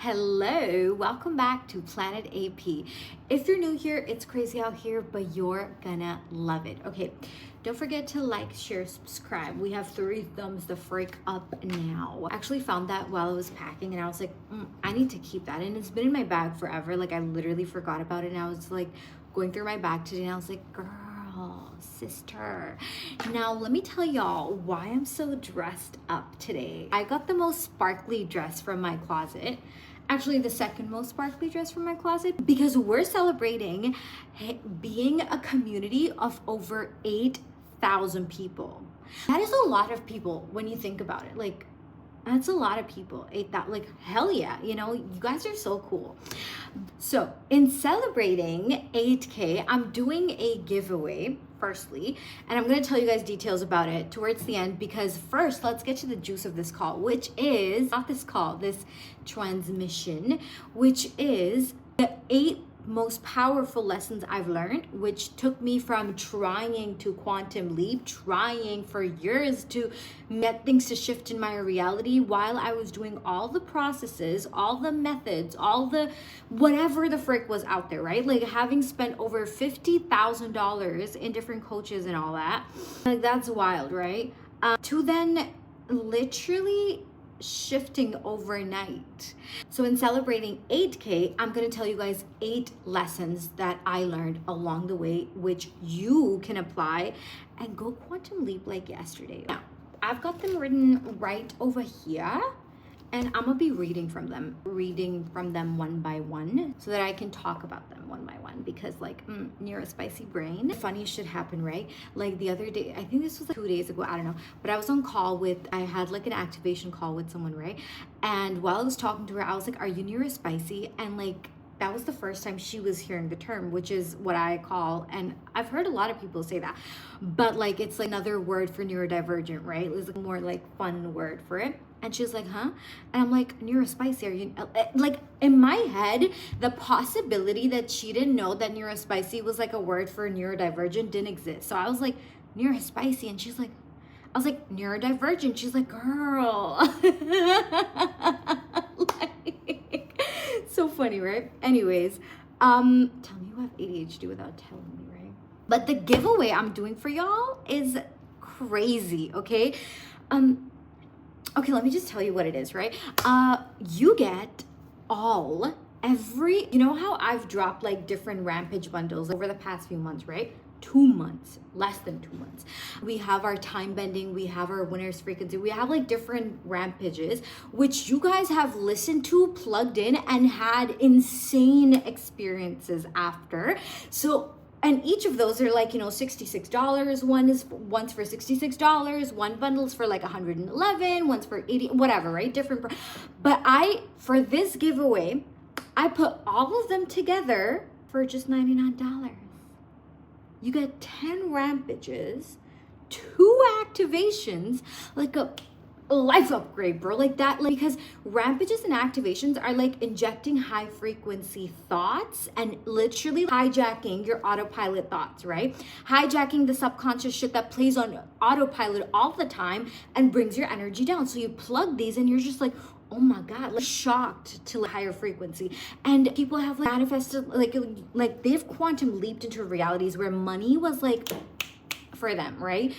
Hello, welcome back to Planet AP. If you're new here, it's crazy out here, but you're gonna love it. Okay, don't forget to like, share, subscribe. We have 3 thumbs the freak up now. I actually found that while I was packing and I was like, I need to keep that. And it's been in my bag forever. Like I literally forgot about it and I was like going through my bag today and I was like, girl, sister. Now let me tell y'all why I'm so dressed up today. I got the most sparkly dress from my closet. Actually, the second most sparkly dress from my closet, because we're celebrating being a community of over 8,000 people. That is a lot of people when you think about it. Like, that's a lot of people. 8,000, like, hell yeah, you know, you guys are so cool. So in celebrating 8K, I'm doing a giveaway firstly, and I'm going to tell you guys details about it towards the end, because first let's get to the juice of this call, which is not this call, this transmission, which is the 8 most powerful lessons I've learned, which took me from trying to quantum leap, trying for years to get things to shift in my reality while I was doing all the processes, all the methods, all the whatever the frick was out there, right? Like having spent over $50,000 in different coaches and all that, like that's wild, right? To then literally shifting overnight. So in celebrating 8K, I'm going to tell you guys 8 lessons that I learned along the way, which you can apply and go quantum leap like yesterday. Now, I've got them written right over here, and I'm gonna be reading from them one by one so that I can talk about them one by one, because like near a spicy brain, funny shit happened, right? Like the other day, I think this was like 2 days ago, I don't know, but I was on call I had like an activation call with someone, right? And while I was talking to her, I was like, are you near a spicy? And like that was the first time she was hearing the term, which is what I call, and I've heard a lot of people say that, but like it's like another word for neurodivergent, right? It's a more like fun word for it. And she's like, huh? And I'm like, neurospicy, are you, like in my head, the possibility that she didn't know that neurospicy was like a word for neurodivergent didn't exist. So I was like, neurospicy, and she's like, I was like, neurodivergent. She's like, girl. Like, so funny, right? Anyways, tell me you have ADHD without telling me, right? But the giveaway I'm doing for y'all is crazy, okay? Okay, let me just tell you what it is, right? You get you know how I've dropped like different Rampage bundles over the past few months, right? 2 months, less than 2 months. We have our time bending, we have our winner's frequency, we have like different rampages, which you guys have listened to, plugged in, and had insane experiences after. So, and each of those are like, you know, $66. One's for $66. One bundle's for like $111. One's for $80, whatever, right? Different. But for this giveaway, I put all of them together for just $99. You get 10 rampages, 2 activations, like a life upgrade, bro, like that, like, because rampages and activations are like injecting high frequency thoughts and literally hijacking your autopilot thoughts, right? Hijacking the subconscious shit that plays on autopilot all the time and brings your energy down. So you plug these and you're just like, oh my God, like shocked to like higher frequency. And people have like manifested, like they've quantum leaped into realities where money was like for them, right?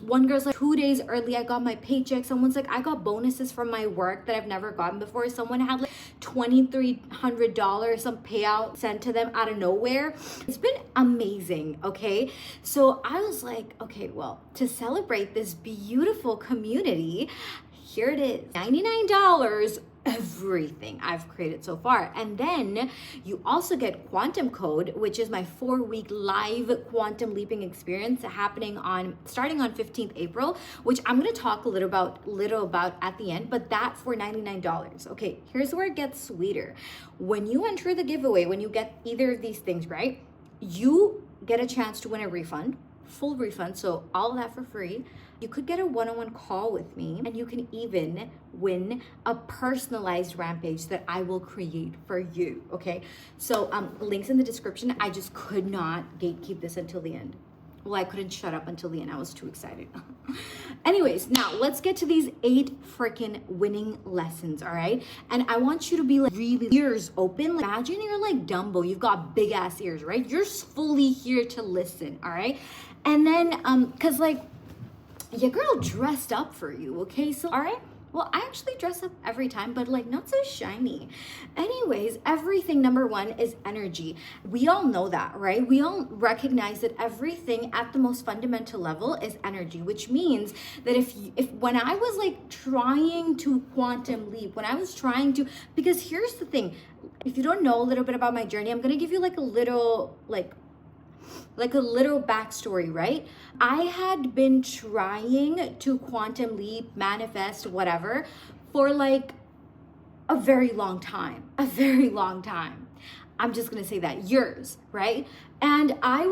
One girl's like, 2 days early, I got my paycheck. Someone's like, I got bonuses from my work that I've never gotten before. Someone had like $2,300, some payout sent to them out of nowhere. It's been amazing, okay? So I was like, okay, well, to celebrate this beautiful community, here it is, $99, everything I've created so far. And then you also get Quantum Code, which is my 4-week live quantum leaping experience starting on 15th April, which I'm going to talk a little about at the end, but that for $99. Okay, here's where it gets sweeter. When you enter the giveaway, when you get either of these things, right, you get a chance to win a refund, full refund, so all of that for free. You could get a one-on-one call with me, and you can even win a personalized rampage that I will create for you, okay? So links in the description. I just could not gatekeep this until the end. Well, I couldn't shut up until the end. I was too excited. Anyways, now let's get to these 8 freaking winning lessons, all right? And I want you to be like really ears open. Like, imagine you're like Dumbo. You've got big ass ears, right? You're fully here to listen, all right? And then, cause like your girl dressed up for you, okay? So, all right? Well, I actually dress up every time, but like not so shiny. Anyways, everything, number 1, is energy. We all know that, right? We all recognize that everything at the most fundamental level is energy, which means that if when I was like trying to quantum leap, when I was trying to, because here's the thing, if you don't know a little bit about my journey, I'm gonna give you like a little backstory, right? I had been trying to quantum leap, manifest, whatever, for like a very long time. I'm just gonna say that, years, right? And I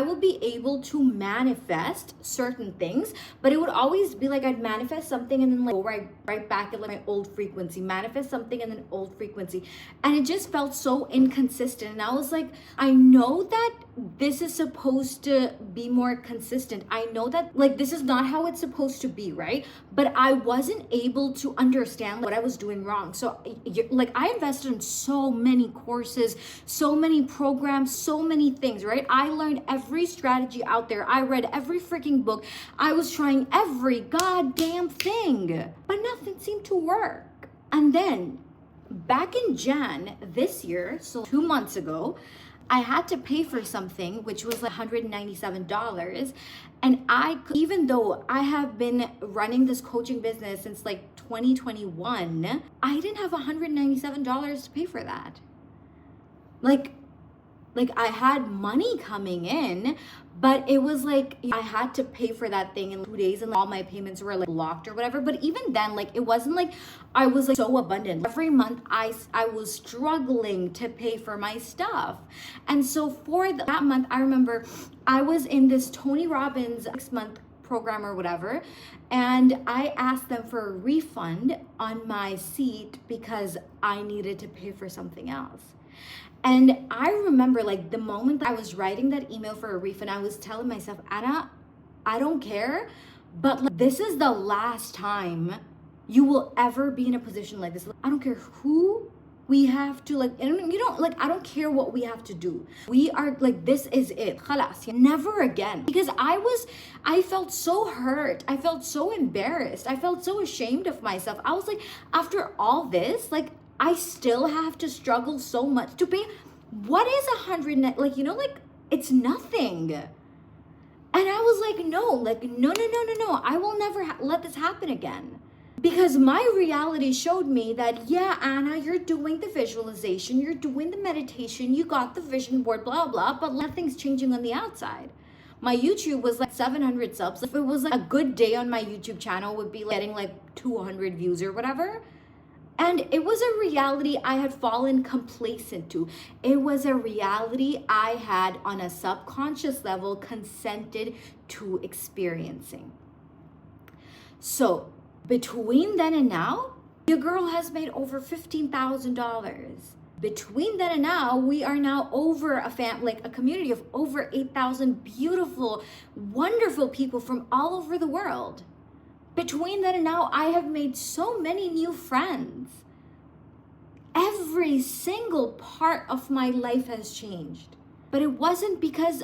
would be able to manifest certain things, but it would always be like I'd manifest something and then like go right back at like my old frequency, manifest something and then old frequency. And it just felt so inconsistent. And I was like, I know that this is supposed to be more consistent. I know that like this is not how it's supposed to be, right? But I wasn't able to understand what I was doing wrong. So like I invested in so many courses, so many programs, so many things, right? I learned every strategy out there. I read every freaking book. I was trying every goddamn thing, but nothing seemed to work. And then back in Jan this year, so 2 months ago, I had to pay for something which was like $197. And even though I have been running this coaching business since like 2021, I didn't have $197 to pay for that. Like I had money coming in, but it was like I had to pay for that thing in 2 days and all my payments were like locked or whatever. But even then, like it wasn't like I was like so abundant. Every month I was struggling to pay for my stuff. And so for that month, I remember I was in this Tony Robbins 6-month program or whatever, and I asked them for a refund on my seat because I needed to pay for something else. And I remember like the moment that I was writing that email for a refund, I was telling myself, Anna, I don't care, but like, this is the last time you will ever be in a position like this. I don't care who we have to like, and you don't like, I don't care what we have to do. We are like, this is it. Khalas, never again. Because I felt so hurt. I felt so embarrassed. I felt so ashamed of myself. I was like, after all this, like, I still have to struggle so much to pay. What is 100, like, you know, like it's nothing. And I was like, no, I will never let this happen again. Because my reality showed me that, yeah, Anna, you're doing the visualization, you're doing the meditation, you got the vision board, blah, blah, but nothing's changing on the outside. My YouTube was like 700 subs. If it was like a good day on my YouTube channel, would be like getting like 200 views or whatever. And it was a reality I had fallen complacent to. It was a reality I had on a subconscious level consented to experiencing. So between then and now, your girl has made over $15,000. Between then and now, we are now over a community of over 8,000 beautiful, wonderful people from all over the world. Between then and now, I have made so many new friends. Every single part of my life has changed. But it wasn't because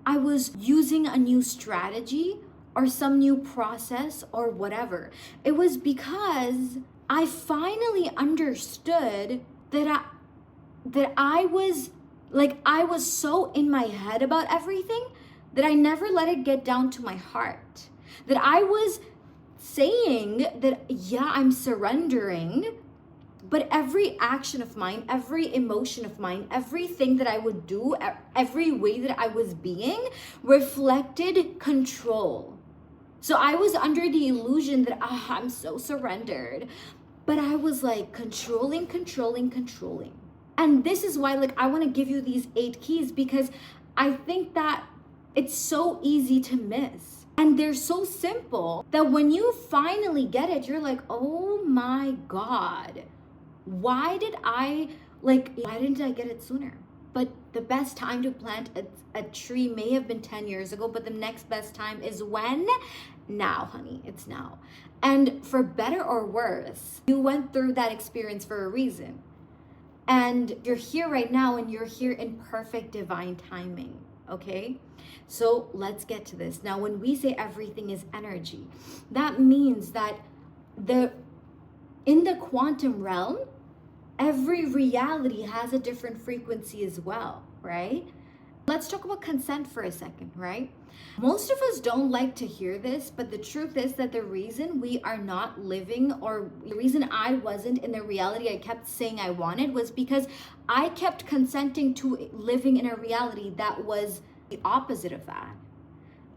I was using a new strategy or some new process or whatever. It was because I finally understood that I was so in my head about everything that I never let it get down to my heart. That I was saying that, yeah, I'm surrendering, but every action of mine, every emotion of mine, everything that I would do, every way that I was being reflected control. So I was under the illusion that I'm so surrendered, but I was like controlling. And this is why like I want to give you these 8 keys, because I think that it's so easy to miss. And they're so simple that when you finally get it, you're like, oh my God, why didn't I get it sooner? But the best time to plant a tree may have been 10 years ago, but the next best time is when? Now, honey, it's now. And for better or worse, you went through that experience for a reason. And you're here right now, and you're here in perfect divine timing, okay? So let's get to this. Now, when we say everything is energy, that means that in the quantum realm, every reality has a different frequency as well, right? Let's talk about consent for a second, right? Most of us don't like to hear this, but the truth is that the reason we are not living, or the reason I wasn't in the reality I kept saying I wanted, was because I kept consenting to living in a reality that was the opposite of that.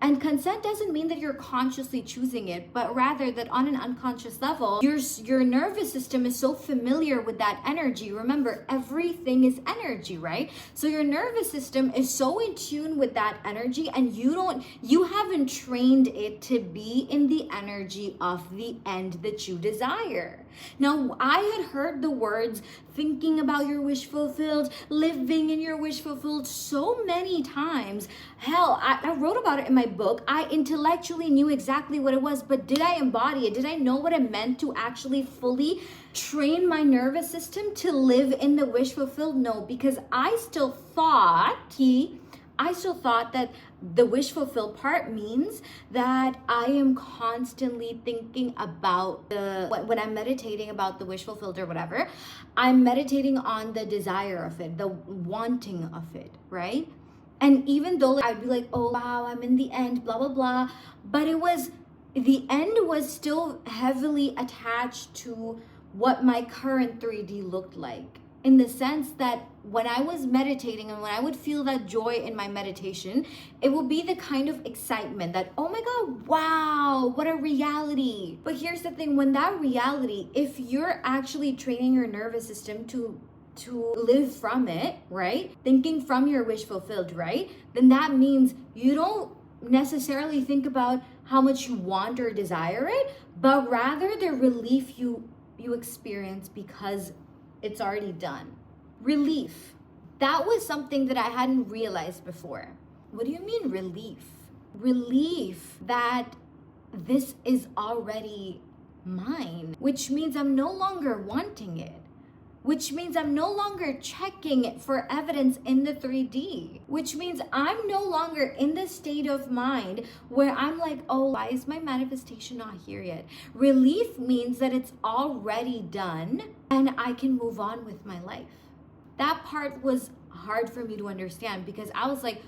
And consent doesn't mean that you're consciously choosing it, but rather that on an unconscious level, your nervous system is so familiar with that energy. Remember, everything is energy, right? So your nervous system is so in tune with that energy, and you haven't trained it to be in the energy of the end that you desire. Now, I had heard the words thinking about your wish fulfilled, living in your wish fulfilled so many times. Hell, I wrote about it in my book. I intellectually knew exactly what it was, but did I embody it? Did I know what it meant to actually fully train my nervous system to live in the wish fulfilled? No, because I still thought that the wish fulfilled part means that I am constantly thinking about when I'm meditating about the wish fulfilled or whatever, I'm meditating on the desire of it, the wanting of it, right? And even though I'd be like, oh wow, I'm in the end, blah, blah, blah. But the end was still heavily attached to what my current 3D looked like. In the sense that when I was meditating and when I would feel that joy in my meditation, it would be the kind of excitement that, oh my God, wow, what a reality. But here's the thing, when that reality, if you're actually training your nervous system to live from it, right? Thinking from your wish fulfilled, right? Then that means you don't necessarily think about how much you want or desire it, but rather the relief you experience because it's already done. Relief. That was something that I hadn't realized before. What do you mean relief? Relief that this is already mine, which means I'm no longer wanting it, which means I'm no longer checking for evidence in the 3D, which means I'm no longer in the state of mind where I'm like, oh, why is my manifestation not here yet? Relief means that it's already done and I can move on with my life. That part was hard for me to understand because I was like,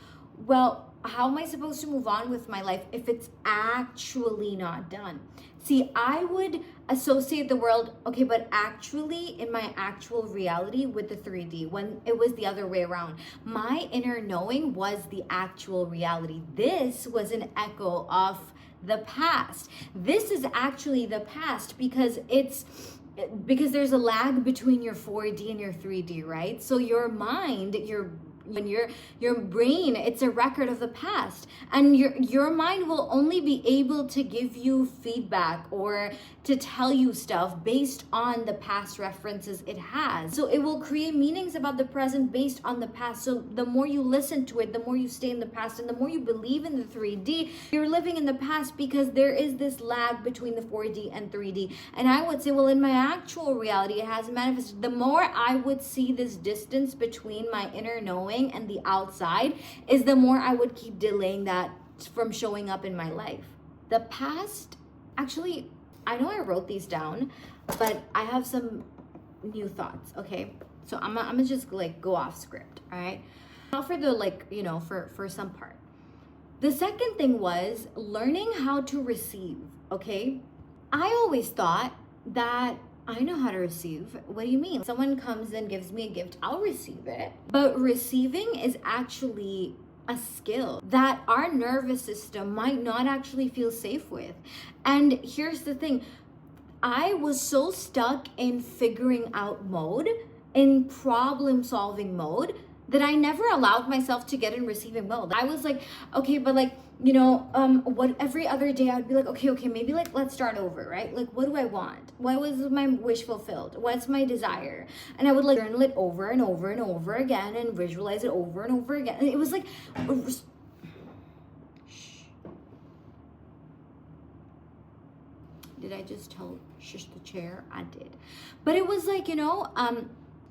well, how am I supposed to move on with my life if it's actually not done? See, I would associate the world, okay, but actually in my actual reality with the 3D, when it was the other way around. My inner knowing was the actual reality. This was an echo of the past. This is actually the past because there's a lag between your 4D and your 3D, right? So your mind, your brain, it's a record of the past, and your mind will only be able to give you feedback or to tell you stuff based on the past references it has. So it will create meanings about the present based on the past. So the more you listen to it, the more you stay in the past, and the more you believe in the 3D, you're living in the past because there is this lag between the 4D and 3D. And I would say, well, in my actual reality, it has manifested. The more I would see this distance between my inner knowing and the outside, is the more I would keep delaying that from showing up in my life. The past, actually, I know I wrote these down, but I have some new thoughts, okay? So I'm gonna just like go off script, all right? Not for the for some part. The second thing was learning how to receive, okay? I always thought that I know how to receive. What do you mean? Someone comes and gives me a gift, I'll receive it. But receiving is actually a skill that our nervous system might not actually feel safe with. And here's the thing, I was so stuck in figuring out mode, in problem solving mode, that I never allowed myself to get in receiving mode. I was like, okay, but like, what every other day I'd be like, okay, maybe like let's start over, right? Like, what do I want? What was my wish fulfilled? What's my desire? And I would like journal it over and over and over again and visualize it over and over again. And it was like, did I just tell shush the chair? I did. But it was like,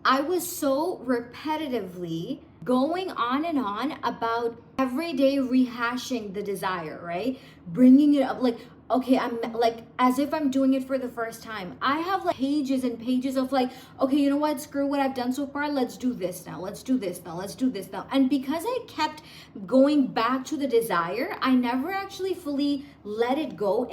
I was so repetitively going on and on about every day rehashing the desire, right? Bringing it up like, okay, I'm like, as if I'm doing it for the first time. I have like pages and pages of like, okay, you know what? Screw what I've done so far. Let's do this now. Let's do this now. Let's do this now. And because I kept going back to the desire, I never actually fully let it go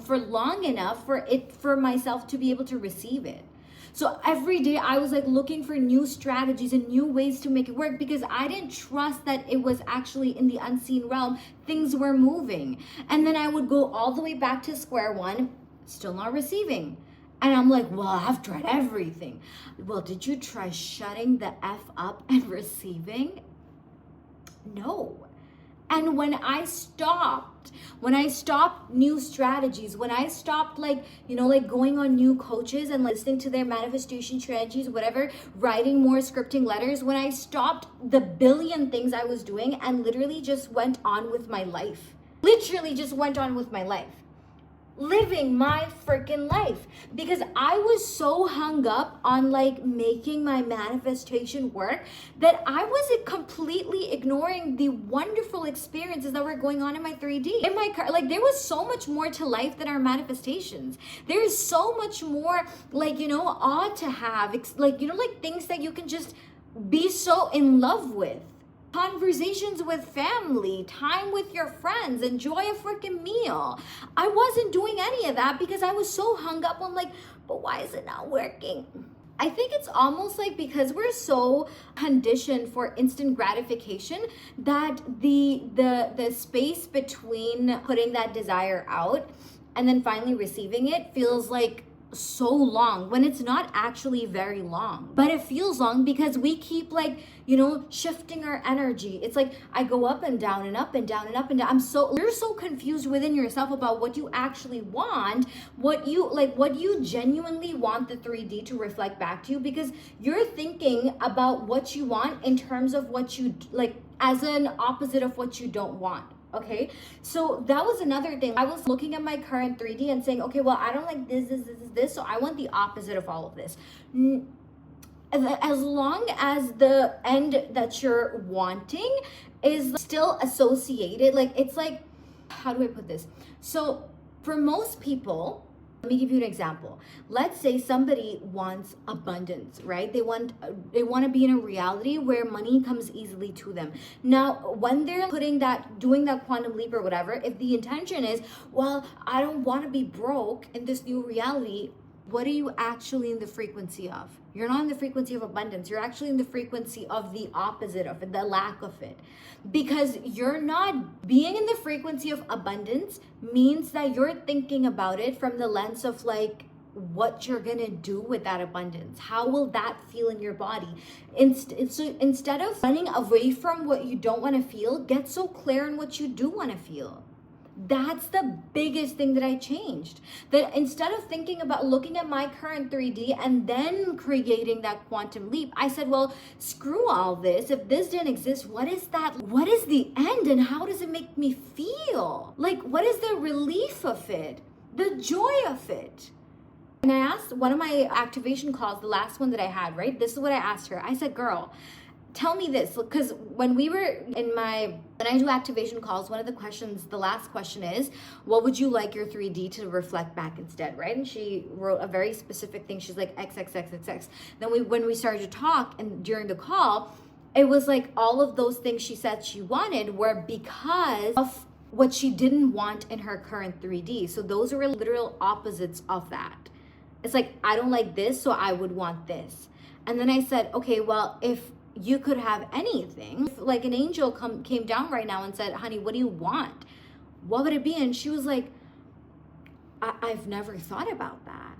for long enough for myself to be able to receive it. So every day I was like looking for new strategies and new ways to make it work because I didn't trust that it was actually in the unseen realm. Things were moving. And then I would go all the way back to square one, still not receiving. And I'm like, well, I've tried everything. Well, did you try shutting the F up and receiving? No. And when I stopped new strategies, when I stopped like going on new coaches and listening to their manifestation strategies, whatever, writing more scripting letters, when I stopped the billion things I was doing and literally just went on with my life, living my freaking life, because I was so hung up on like making my manifestation work that I was completely ignoring the wonderful experiences that were going on in my 3D. In my car, like there was so much more to life than our manifestations. There is so much more like, awe to have, like, like things that you can just be so in love with. Conversations with family, time with your friends, enjoy a freaking meal. I wasn't doing any of that because I was so hung up on like, but why is it not working? I think it's almost like because we're so conditioned for instant gratification that the space between putting that desire out and then finally receiving it feels like so long when it's not actually very long, but it feels long because we keep like shifting our energy. It's like I go up and down and up and down and up and down. You're so confused within yourself about what you actually want, what you genuinely want the 3D to reflect back to you, because you're thinking about what you want in terms of what you like as an opposite of what you don't want. Okay, so that was another thing. I was looking at my current 3D and saying, okay, well, I don't like this, so I want the opposite of all of this. As long as the end that you're wanting is still associated, like it's like, how do I put this? So for most people, let me give you an example. Let's say somebody wants abundance, right? They want to be in a reality where money comes easily to them. Now, when they're doing that quantum leap or whatever, if the intention is, well, I don't want to be broke in this new reality, what are you actually in the frequency of? You're not in the frequency of abundance. You're actually in the frequency of the opposite of it, the lack of it. Because you're not being in the frequency of abundance means that you're thinking about it from the lens of like what you're gonna do with that abundance. How will that feel in your body? So instead of running away from what you don't want to feel, get so clear on what you do want to feel. That's the biggest thing that I changed. That instead of thinking about looking at my current 3D and then creating that quantum leap, I said, well, screw all this. If this didn't exist, what is that? What is the end and how does it make me feel? Like, what is the relief of it? The joy of it? And I asked one of my activation calls, the last one that I had, right? This is what I asked her. I said, girl, tell me this, because when I do activation calls, one of the last question is, what would you like your 3D to reflect back instead, right? And she wrote a very specific thing. She's like, XXXXX. Then when we started to talk and during the call, it was like all of those things she said she wanted were because of what she didn't want in her current 3D. So those are literal opposites of that. It's like, I don't like this, so I would want this. And then I said, okay, well, if you could have anything, if like an angel came down right now and said, honey, what do you want? What would it be? And she was like, I've never thought about that.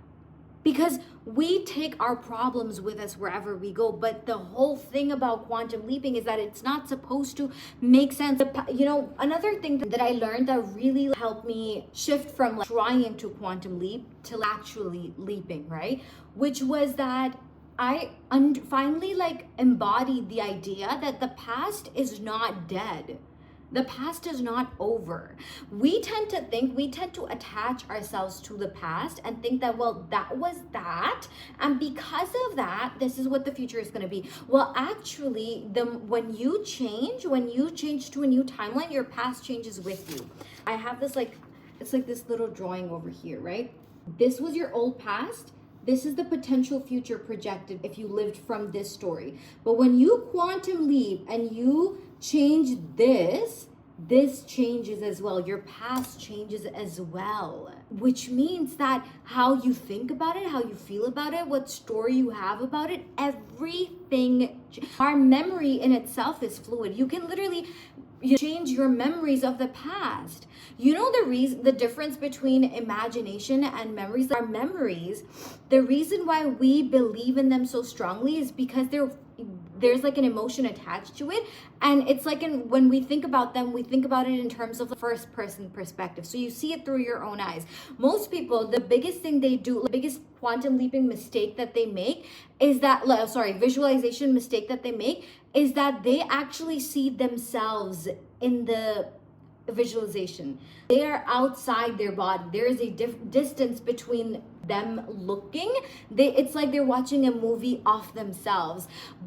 because we take our problems with us wherever we go. But the whole thing about quantum leaping is that it's not supposed to make sense. You know, another thing that I learned that really helped me shift from like trying to quantum leap to actually leaping, right? Which was that I finally like embodied the idea that the past is not dead. The past is not over. We tend to attach ourselves to the past and think that, well, that was that. And because of that, this is what the future is going to be. Well, actually, when you change to a new timeline, your past changes with you. I have this it's like this little drawing over here, right? This was your old past. This is the potential future projected if you lived from this story. But when you quantum leap and you change this changes as well. Your past changes as well, which means that how you think about it, how you feel about it, what story you have about it, everything. Our memory in itself is fluid. You can literally change your memories of the past. You know the difference between imagination and memories? Our memories, the reason why we believe in them so strongly is because there's like an emotion attached to it, and it's like when we think about them, we think about it in terms of the first person perspective, so you see it through your own eyes. Most people, the biggest thing they do, the biggest quantum leaping mistake that they make is that visualization mistake that they make is that they actually see themselves in the visualization. They are outside their body. There is a distance between them looking. It's like they're watching a movie of themselves.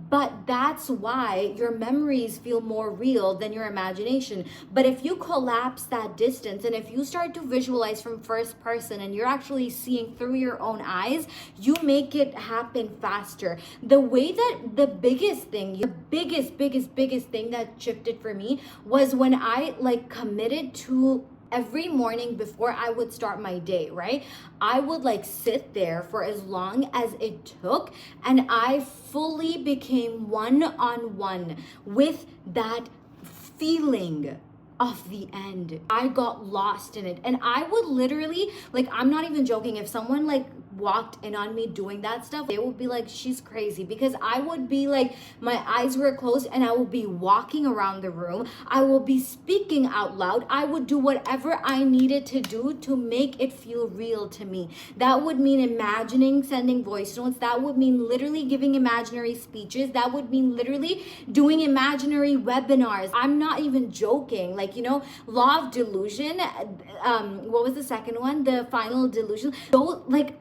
But that's why your memories feel more real than your imagination. But if you collapse that distance and if you start to visualize from first person and you're actually seeing through your own eyes, you make it happen faster. The way that the biggest thing that shifted for me was when I like committed to every morning before I would start my day, right? I would like sit there for as long as it took, and I fully became one-on-one with that feeling of the end. I got lost in it, and I would literally, like, I'm not even joking, if someone like walked in on me doing that stuff, they would be like, she's crazy, because I would be like, my eyes were closed and I will be walking around the room. I will be speaking out loud. I would do whatever I needed to do to make it feel real to me. That would mean imagining sending voice notes. That would mean literally giving imaginary speeches. That would mean literally doing imaginary webinars. I'm not even joking. Like, you know, law of delusion. What was the second one? The final delusion. So like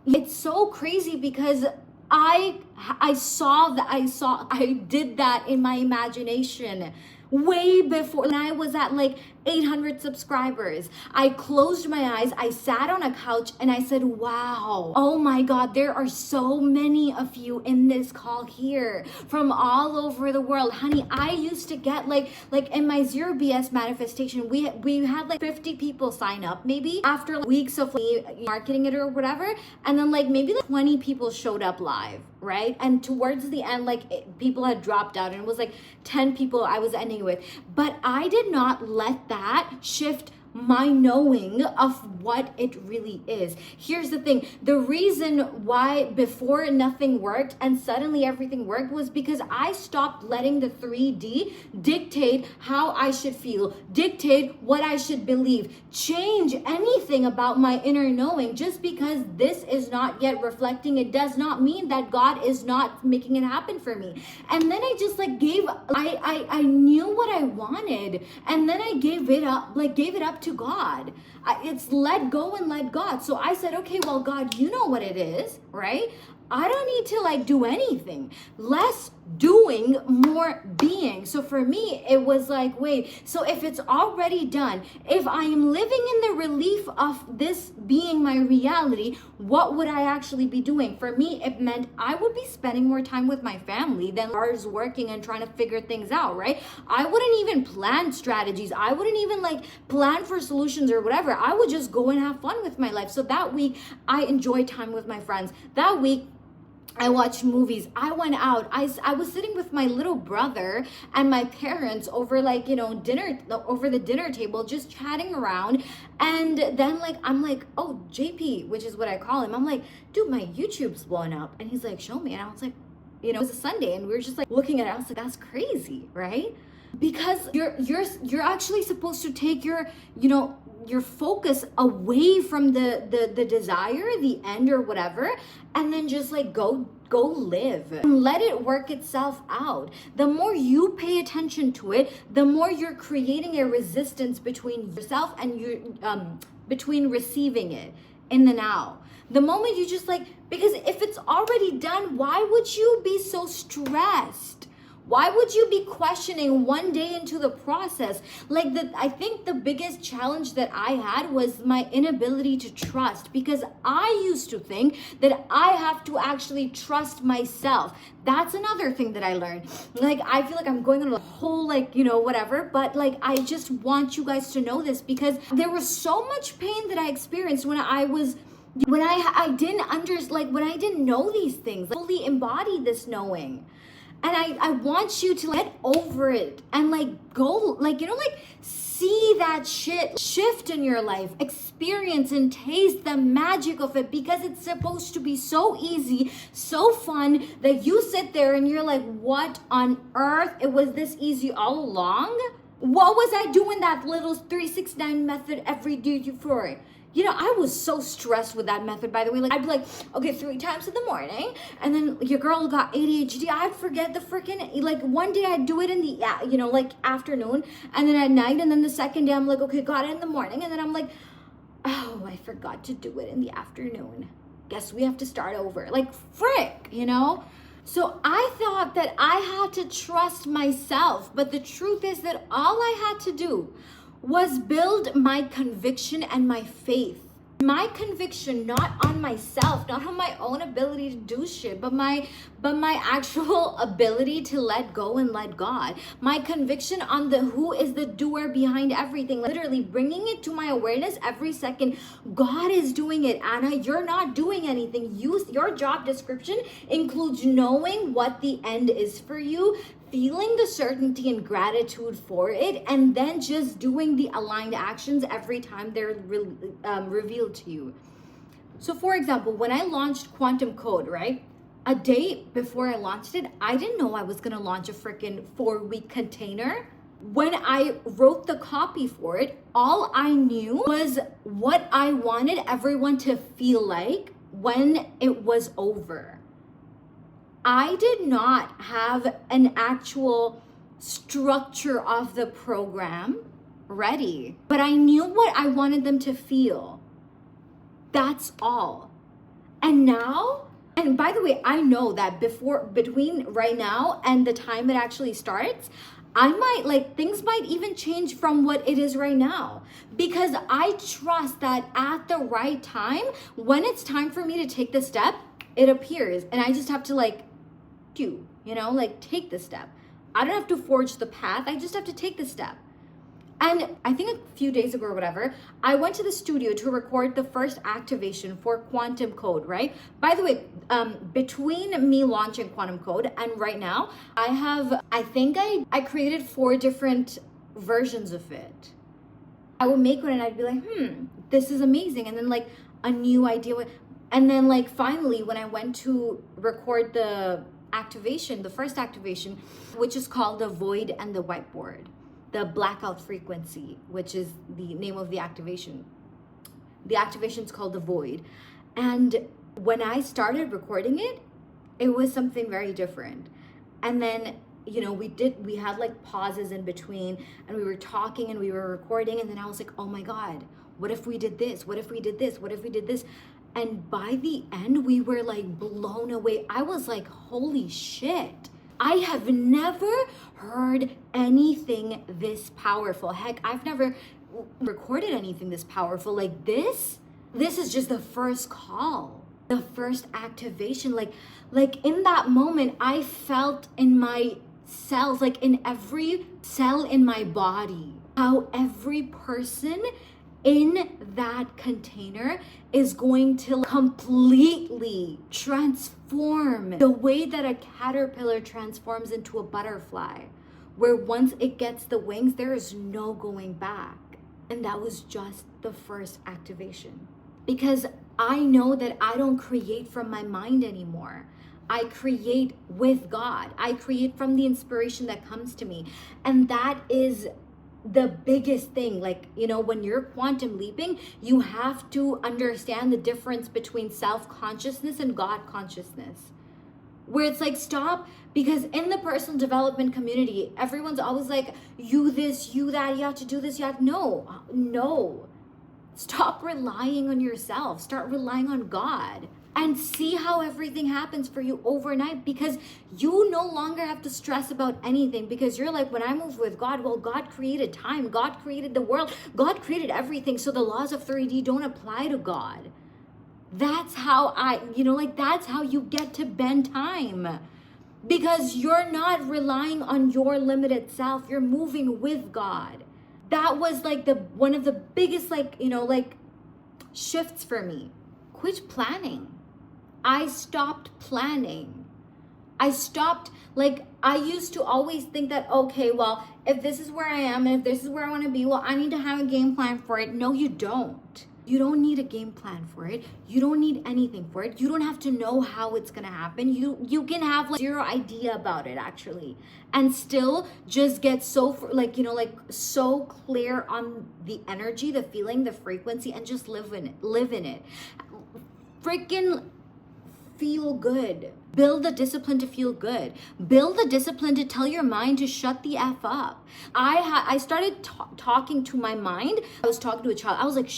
it's so crazy because I did that in my imagination way before, when I was at like 800 subscribers. I closed my eyes, I sat on a couch, and I said, wow, oh my God, there are so many of you in this call here from all over the world. Honey, I used to get like in my Zero BS manifestation, we had like 50 people sign up, maybe after like weeks of marketing it or whatever, and then like maybe like 20 people showed up live, right? And towards the end, like people had dropped out, and it was like 10 people I was ending with. But I did not let that shift my knowing of what it really is. Here's the thing. The reason why before nothing worked and suddenly everything worked was because I stopped letting the 3D dictate how I should feel, dictate what I should believe, change anything about my inner knowing. Just because this is not yet reflecting, it does not mean that God is not making it happen for me. And then I just like I knew what I wanted, and then I gave it up to God. It's let go and let God. So I said, okay, well, God, you know what it is, right? I don't need to like do anything. Less doing, more being. So for me, it was like, wait, so if it's already done, if I am living in the relief of this being my reality, what would I actually be doing? For me, it meant I would be spending more time with my family than ours working and trying to figure things out, right? I wouldn't even plan strategies. I wouldn't even like plan for solutions or whatever. I would just go and have fun with my life. So that week, I enjoyed time with my friends. That week, I watched movies. I went out. I was sitting with my little brother and my parents over like, dinner, over the dinner table, just chatting around. And then like, I'm like, oh, JP, which is what I call him. I'm like, dude, my YouTube's blowing up. And he's like, show me. And I was like, it was a Sunday and we were just like looking at it. I was like, that's crazy, right? Because you're actually supposed to take your focus away from the desire, the end or whatever, and then just like go live and let it work itself out. The more you pay attention to it, the more you're creating a resistance between yourself and between receiving it in the now. The moment you just like, because if it's already done, why would you be so stressed? Why would you be questioning one day into the process? I think the biggest challenge that I had was my inability to trust, because I used to think that I have to actually trust myself. That's another thing that I learned. Like, I feel like I'm going on a whole, whatever, but like, I just want you guys to know this, because there was so much pain that I experienced when I didn't know these things, fully embody this knowing. And I want you to get over it and go, see that shit shift in your life, experience and taste the magic of it, because it's supposed to be so easy, so fun, that you sit there and you're like, what on earth? It was this easy all along? What was I doing that little 369 method every day for? I was so stressed with that method, by the way. Like, I'd be like, okay, 3 times in the morning, and then your girl got ADHD. I'd forget the freaking, one day I'd do it in the, afternoon, and then at night, and then the second day I'm like, okay, got it in the morning, and then I'm like, oh, I forgot to do it in the afternoon. Guess we have to start over. Like, frick, So I thought that I had to trust myself, but the truth is that all I had to do was build my conviction and my faith. My conviction, not on myself, not on my own ability to do shit, but my actual ability to let go and let God. My conviction on who is the doer behind everything. Literally bringing it to my awareness every second. God is doing it, Anna. You're not doing anything. Your job description includes knowing what the end is for you, feeling the certainty and gratitude for it, and then just doing the aligned actions every time they're revealed to you. So for example, when I launched Quantum Code, right? A day before I launched it, I didn't know I was gonna launch a freaking 4-week container. When I wrote the copy for it, all I knew was what I wanted everyone to feel like when it was over. I did not have an actual structure of the program ready, but I knew what I wanted them to feel. That's all. And now, and by the way, I know that between right now and the time it actually starts, things might even change from what it is right now, because I trust that at the right time, when it's time for me to take the step, it appears, and I just have to take the step. I don't have to forge the path. I just have to take the step. And I think a few days ago or whatever, I went to the studio to record the first activation for Quantum Code, right? By the way, between me launching Quantum Code and right now, I created 4 different versions of it. I would make one and I'd be like, this is amazing. And then a new idea. And then finally, when I went to record the first activation, which is called the void and the whiteboard, the blackout frequency, which is the name of the activation. The activation is called the void. And when I started recording it, it was something very different. And then, we had pauses in between, and we were talking and we were recording. And then I was like, oh my God, what if we did this? What if we did this? What if we did this? And by the end, we were blown away. I was like, holy shit. I have never heard anything this powerful. Heck, I've never recorded anything this powerful. This is just the first call, the first activation. In that moment, I felt in my cells, in every cell in my body, how every person in that container is going to completely transform the way that a caterpillar transforms into a butterfly, where once it gets the wings, there is no going back. And that was just the first activation. Because I know that I don't create from my mind anymore. I create with God. I create from the inspiration that comes to me. And that is the biggest thing. Like, you know, when you're quantum leaping, you have to understand the difference between self-consciousness and God consciousness. Where it's like, stop, because in the personal development community, everyone's always like, you this, you that, you have to do this, you have, no. Stop relying on yourself. Start relying on God. And see how everything happens for you overnight, because you no longer have to stress about anything, because you're like, when I move with God, well, God created time, God created the world, God created everything, so the laws of 3D don't apply to God. That's how that's how you get to bend time, because you're not relying on your limited self, you're moving with God. That was like one of the biggest shifts for me. Quit planning. I stopped planning. I stopped, I used to always think that, okay, well, if this is where I am and if this is where I want to be, well, I need to have a game plan for it. No, you don't. You don't need a game plan for it. You don't need anything for it. You don't have to know how it's going to happen. You can have zero idea about it, actually, and still just get so so clear on the energy, the feeling, the frequency, and just live in it. Freaking feel good. Build the discipline to feel good. Build the discipline to tell your mind to shut the F up. I started talking to my mind. I was talking to a child. I was like,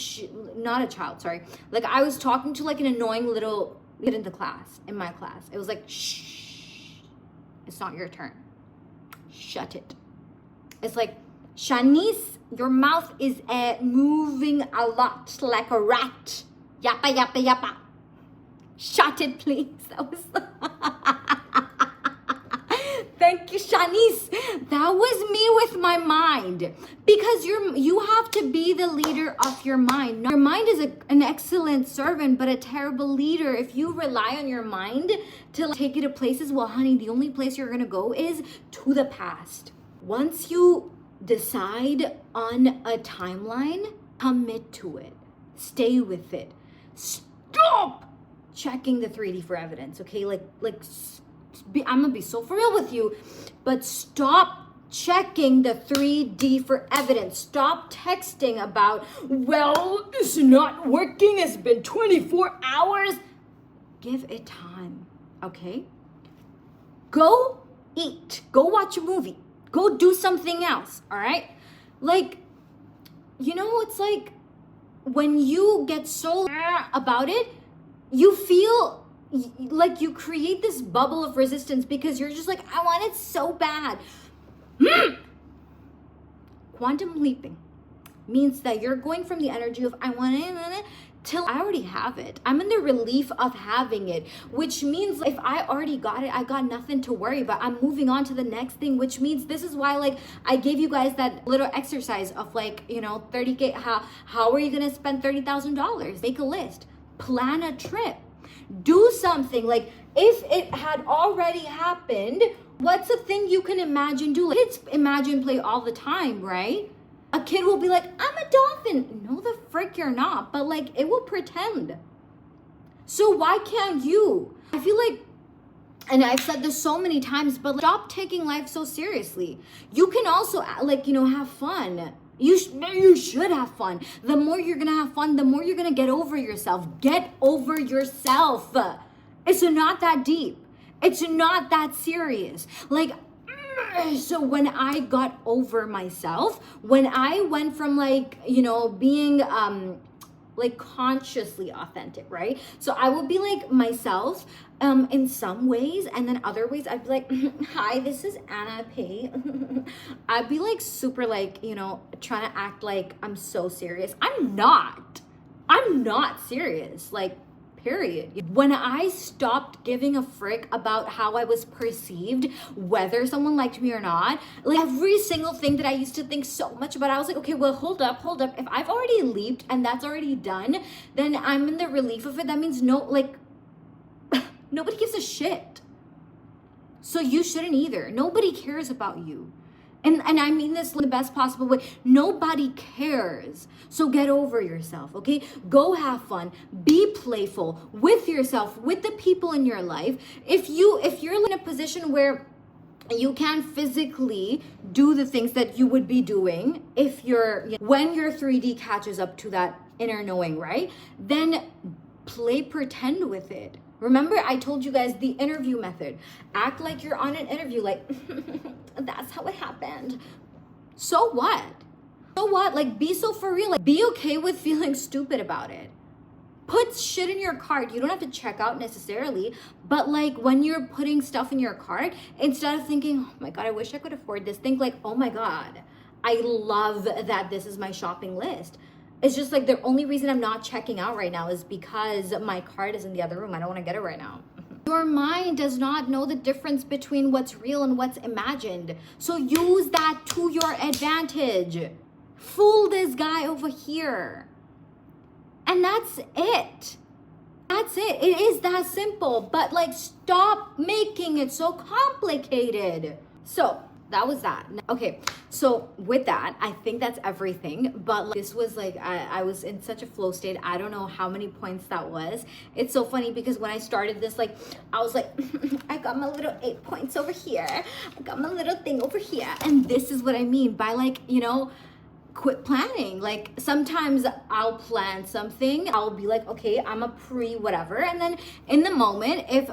not a child, sorry. I was talking to an annoying little kid in my class. It was like, shh, it's not your turn. Shut it. It's like, Shanice, your mouth is moving a lot like a rat. Yappa, yappa, yappa. Shut it, please. That was Thank you, Shanice. That was me with my mind. Because you have to be the leader of your mind. Your mind is an excellent servant, but a terrible leader. If you rely on your mind to take you to places, well, honey, the only place you're going to go is to the past. Once you decide on a timeline, commit to it. Stay with it. Stop checking the 3D for evidence, okay? I'm gonna be so for real with you, but stop checking the 3D for evidence. Stop texting about, well, it's not working, it's been 24 hours. Give it time, okay? Go eat, go watch a movie, go do something else, all right? It's like when you get so about it, you feel like you create this bubble of resistance, because you're just like, I want it so bad. Quantum leaping means that you're going from the energy of I want it till I already have it. I'm in the relief of having it, which means if I already got it, I got nothing to worry about. I'm moving on to the next thing, which means this is why I gave you guys that little exercise of 30K. How are you gonna spend $30,000? Make a list. Plan a trip. Do something. If it had already happened, what's a thing you can imagine do? Kids imagine play all the time, right? A kid will be like, I'm a dolphin. No, the frick you're not, but it will pretend. So why can't you? I feel like, and I've said this so many times, but stop taking life so seriously. You can also have fun. You should have fun. The more you're gonna have fun, the more you're gonna get over yourself. Get over yourself. It's not that deep. It's not that serious. So when I got over myself, when I went from being consciously authentic, right? So I will be myself in some ways, and then other ways I'd be like, hi, this is Anna P. I'd be super trying to act like I'm so serious. I'm not serious. period. When I stopped giving a frick about how I was perceived, whether someone liked me or not, like every single thing that I used to think so much about, I was like, okay, well, hold up. If I've already leaped and that's already done, then I'm in the relief of it. That means nobody gives a shit. So you shouldn't either. Nobody cares about you. And I mean this in the best possible way. Nobody cares. So get over yourself, okay? Go have fun. Be playful with yourself, with the people in your life. If you're in a position where you can't physically do the things that you would be doing when your 3D catches up to that inner knowing, right? Then play pretend with it. Remember, I told you guys the interview method. Act like you're on an interview, like, that's how it happened. So what? So what? Like, be so for real. Like, be okay with feeling stupid about it. Put shit in your cart. You don't have to check out necessarily, but like when you're putting stuff in your cart, instead of thinking, oh my God, I wish I could afford this, think like, oh my God, I love that this is my shopping list. It's just like the only reason I'm not checking out right now is because my card is in the other room. I don't want to get it right now. Your mind does not know the difference between what's real and what's imagined. So use that to your advantage. Fool this guy over here. And that's it. That's it. It is that simple. But like, stop making it so complicated. So that was that. Okay, so with that, I think that's everything. But like, this was like, I was in such a flow state. I don't know how many points that was. It's so funny because when I started this, like, I was like, I got my little 8 points over here. I got my little thing over here. And this is what I mean by like, quit planning. Like sometimes I'll plan something. I'll be like, okay, I'm a pre-whatever. And then in the moment, if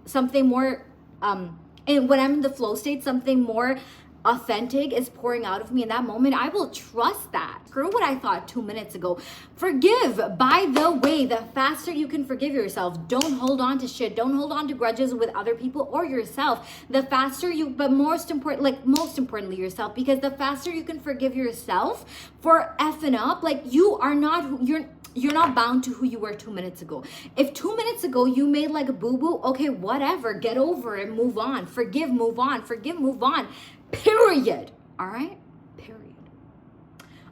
something more, and when I'm in the flow state, something more authentic is pouring out of me in that moment, I will trust that. Screw what I thought 2 minutes ago. Forgive. By the way, the faster you can forgive yourself, don't hold on to shit. Don't hold on to grudges with other people or yourself. The faster but most importantly yourself, because the faster you can forgive yourself for effing up, like you're not bound to who you were 2 minutes ago. If 2 minutes ago you made like a boo-boo, okay, whatever, get over it, move on, forgive, move on, period. All right, period.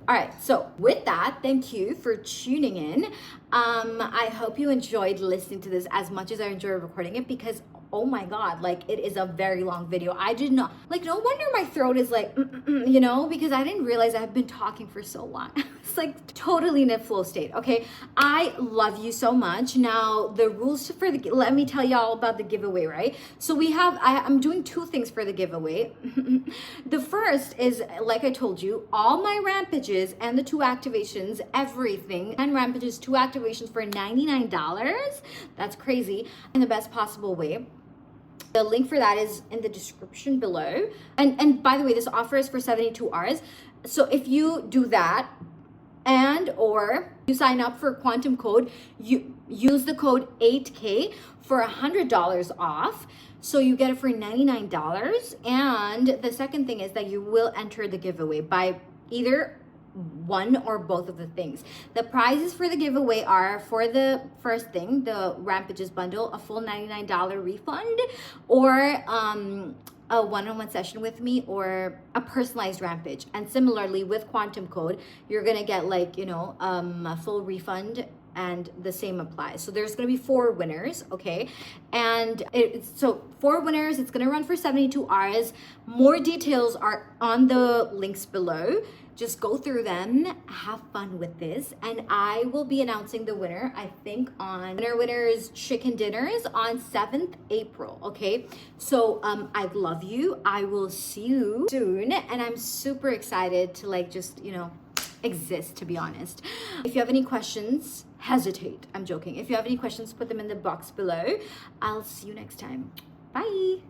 All right, so with that, thank you for tuning in. I hope you enjoyed listening to this as much as I enjoyed recording it, because oh my God, like it is a very long video. I did not, like, no wonder my throat is like, because I didn't realize I've been talking for so long. It's like totally in a flow state, okay? I love you so much. Now, the rules let me tell y'all about the giveaway, right? So I'm doing 2 things for the giveaway. The first is, like I told you, all my rampages and the 2 activations, everything, 10 rampages, 2 activations for $99. That's crazy, in the best possible way. The link for that is in the description below. And by the way, this offer is for 72 hours. So if you do that or you sign up for Quantum Code, you use the code 8K for $100 off. So you get it for $99. And the second thing is that you will enter the giveaway by either one or both of the things. The prizes for the giveaway are, for the first thing, the Rampages bundle, a full $99 refund, or a one-on-one session with me, or a personalized rampage. And similarly with Quantum Code, you're gonna get like, a full refund, and the same applies. So there's gonna be 4 winners, okay? And so 4 winners, it's gonna run for 72 hours. More details are on the links below. Just go through them, have fun with this, and I will be announcing the winner, I think, on Winners Chicken Dinners on 7th April, okay? So I love you. I will see you soon, and I'm super excited to like just, exist, to be honest. If you have any questions, hesitate. I'm joking. If you have any questions, put them in the box below. I'll see you next time. Bye.